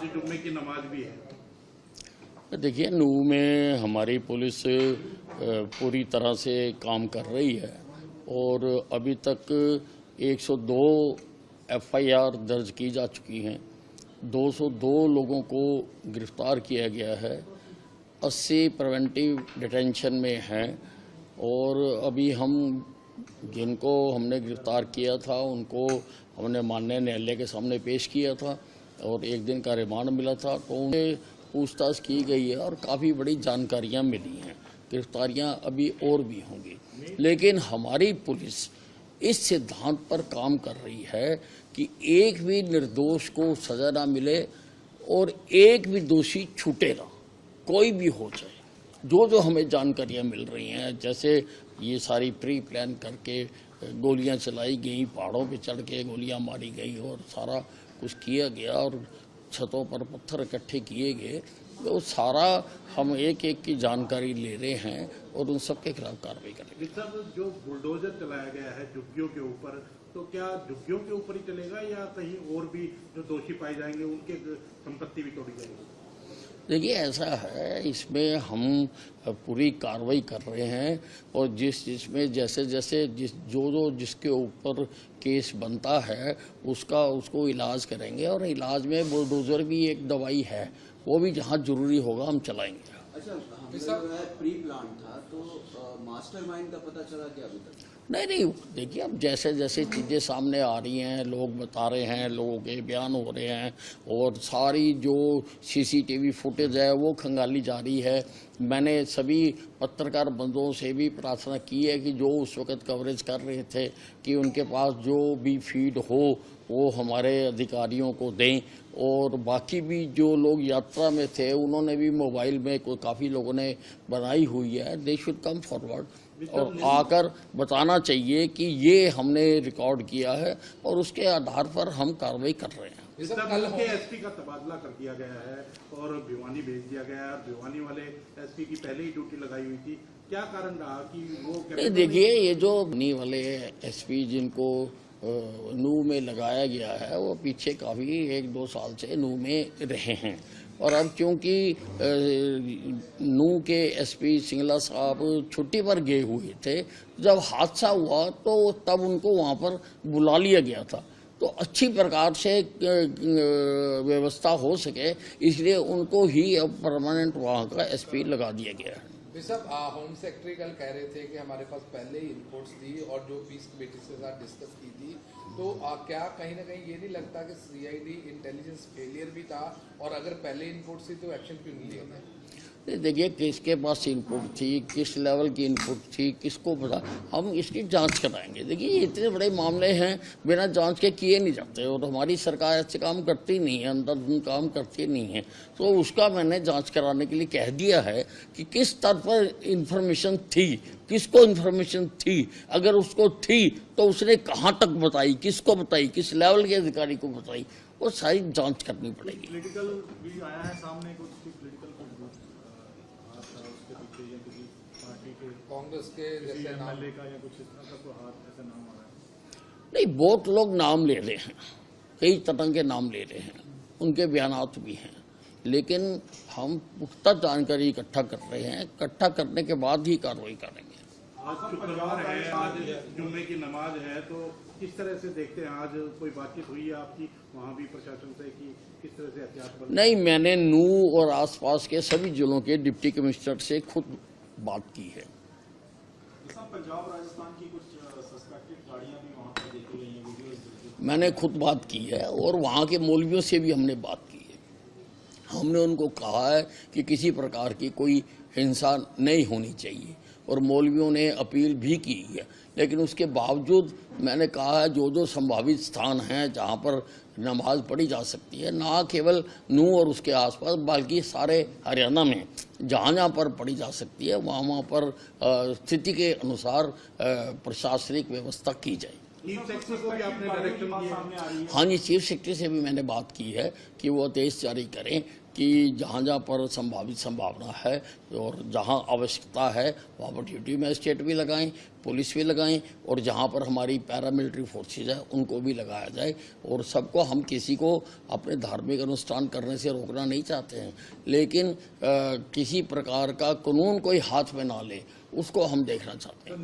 जुम्मे की नमाज भी है। देखिए, नूह में हमारी पुलिस पूरी तरह से काम कर रही है और अभी तक 102 एफआईआर दर्ज की जा चुकी हैं, 202 लोगों को गिरफ्तार किया गया है, 80 प्रिवेंटिव डिटेंशन में हैं और अभी हम जिनको हमने गिरफ्तार किया था उनको हमने माननीय न्यायालय के सामने पेश किया था और 1 दिन का रिमांड मिला था, तो उन्हें पूछताछ की गई है और काफ़ी बड़ी जानकारियां मिली हैं। गिरफ्तारियां अभी और भी होंगी, लेकिन हमारी पुलिस इस सिद्धांत पर काम कर रही है कि एक भी निर्दोष को सजा ना मिले और एक भी दोषी छूटे ना, कोई भी हो जाए। जो हमें जानकारियां मिल रही हैं, जैसे ये सारी प्री प्लान करके गोलियां चलाई गई, पहाड़ों पे चढ़ के गोलियां मारी गई और सारा कुछ किया गया और छतों पर पत्थर इकट्ठे किए गए, तो सारा हम एक एक की जानकारी ले रहे हैं और उन सब के खिलाफ कार्रवाई करेंगे। सर, जो बुलडोजर चलाया गया है झुग्गियों के ऊपर, तो क्या झुग्गियों के ऊपर ही चलेगा या कहीं और भी जो दोषी पाए जाएंगे उनके संपत्ति भी तोड़ी जाएगी? देखिए, ऐसा है, इसमें हम पूरी कार्रवाई कर रहे हैं और जिसमें जैसे जिसके ऊपर केस बनता है उसको इलाज करेंगे और इलाज में बुलडोजर भी एक दवाई है, वो भी जहाँ जरूरी होगा हम चलाएंगे। अच्छा, प्री प्लान था तो मास्टरमाइंड का पता चला क्या अभी तक? नहीं, देखिए, अब जैसे जैसे चीज़ें सामने आ रही हैं, लोग बता रहे हैं, लोगों के बयान हो रहे हैं और सारी जो सीसीटीवी फुटेज है वो खंगाली जा रही है। मैंने सभी पत्रकार बंधुओं से भी प्रार्थना की है कि जो उस वक्त कवरेज कर रहे थे कि उनके पास जो भी फीड हो वो हमारे अधिकारियों को दें और बाकी भी जो लोग यात्रा में थे उन्होंने भी मोबाइल में काफ़ी लोगों ने बनाई हुई है, दे शुड कम फॉरवर्ड और आकर बताना चाहिए कि ये हमने रिकॉर्ड किया है और उसके आधार पर हम कार्रवाई कर रहे हैं। कल के एसपी का तबादला कर दिया गया है और भिवानी भेज दिया गया है। भिवानी वाले एसपी की पहले ही ड्यूटी लगाई हुई थी, क्या कारण रहा कि वो? देखिए, ये जो भिवानी वाले एसपी जिनको नूह में लगाया गया है वो पीछे काफ़ी 1-2 साल से नूह में रहे हैं और अब क्योंकि नूह के एसपी सिंगला साहब छुट्टी पर गए हुए थे, जब हादसा हुआ तो तब उनको वहाँ पर बुला लिया गया था, तो अच्छी प्रकार से व्यवस्था हो सके इसलिए उनको ही अब परमानेंट वहाँ का एसपी लगा दिया गया है। साहब, होम सेक्रेटरी कल कह रहे थे कि हमारे पास पहले ही इनपुट्स थी और जो पीस कमेटी के साथ डिस्कस की थी, तो क्या कहीं ना कहीं ये नहीं लगता कि सीआईडी इंटेलिजेंस फेलियर भी था और अगर पहले इनपुट्स थी तो एक्शन क्यों नहीं लिया गया? देखिए, किसके पास इनपुट थी, किस लेवल की इनपुट थी, किसको पता, हम इसकी जांच कराएंगे। देखिए, ये इतने बड़े मामले हैं, बिना जांच के किए नहीं जाते और हमारी सरकार ऐसे काम करती नहीं है, अंधाधुंध काम करती नहीं है, तो उसका मैंने जांच कराने के लिए कह दिया है कि किस स्तर पर इन्फॉर्मेशन थी, किसको इन्फॉर्मेशन थी, अगर उसको थी तो उसने कहाँ तक बताई, किसको बताई, किस लेवल के अधिकारी को बताई, वो सारी जाँच करनी पड़ेगी। पॉलिटिकल भी आया है सामने, कुछ कांग्रेस के जैसे नाम का या कुछ इस तरह का कोई हाथ ऐसा नाम आ रहा है? नहीं, बहुत लोग नाम ले रहे हैं, कई तरह के नाम ले रहे हैं, उनके बयानात भी हैं, लेकिन हम पुख्ता जानकारी इकट्ठा कर रहे हैं, इकट्ठा करने के बाद ही कार्रवाई करेंगे। आज शुक्रवार है, आज जुम्मे की नमाज है, तो किस तरह से देखते हैं? आज कोई बातचीत हुई है आपकी वहाँ भी प्रशासन से कि किस तरह से एहतियात? नहीं, मैंने नूह और आसपास के सभी जिलों के डिप्टी कमिश्नर से खुद बात की है। पंजाब राजस्थान की कुछ सस्पेक्टेड गाड़ियां भी वहाँ पर देखी गई हैं, वीडियोस मैंने खुद बात की है और वहाँ के मौलवियों से भी हमने बात की है। हमने उनको कहा है कि किसी प्रकार की कोई हिंसा नहीं होनी चाहिए और मौलवियों ने अपील भी की है, लेकिन उसके बावजूद मैंने कहा है जो संभावित स्थान हैं जहाँ पर नमाज पढ़ी जा सकती है, ना केवल नूह और उसके आसपास बल्कि सारे हरियाणा में जहाँ पर पढ़ी जा सकती है वहाँ पर स्थिति के अनुसार प्रशासनिक व्यवस्था की जाए। चीफ सेक्रेटरी को भी आपने डायरेक्शन दिया? हाँ जी, चीफ सेक्रेटरी से भी मैंने बात की है कि वो आदेश जारी करें कि जहाँ जहाँ पर संभावित संभावना है और जहाँ आवश्यकता है वहाँ पर ड्यूटी मैजिस्ट्रेट भी लगाएं, पुलिस भी लगाएं, और जहाँ पर हमारी पैरामिलिट्री फोर्सेज है उनको भी लगाया जाए। और सबको, हम किसी को अपने धार्मिक अनुष्ठान करने से रोकना नहीं चाहते हैं, लेकिन किसी प्रकार का कानून कोई हाथ में ना ले उसको हम देखना चाहते हैं।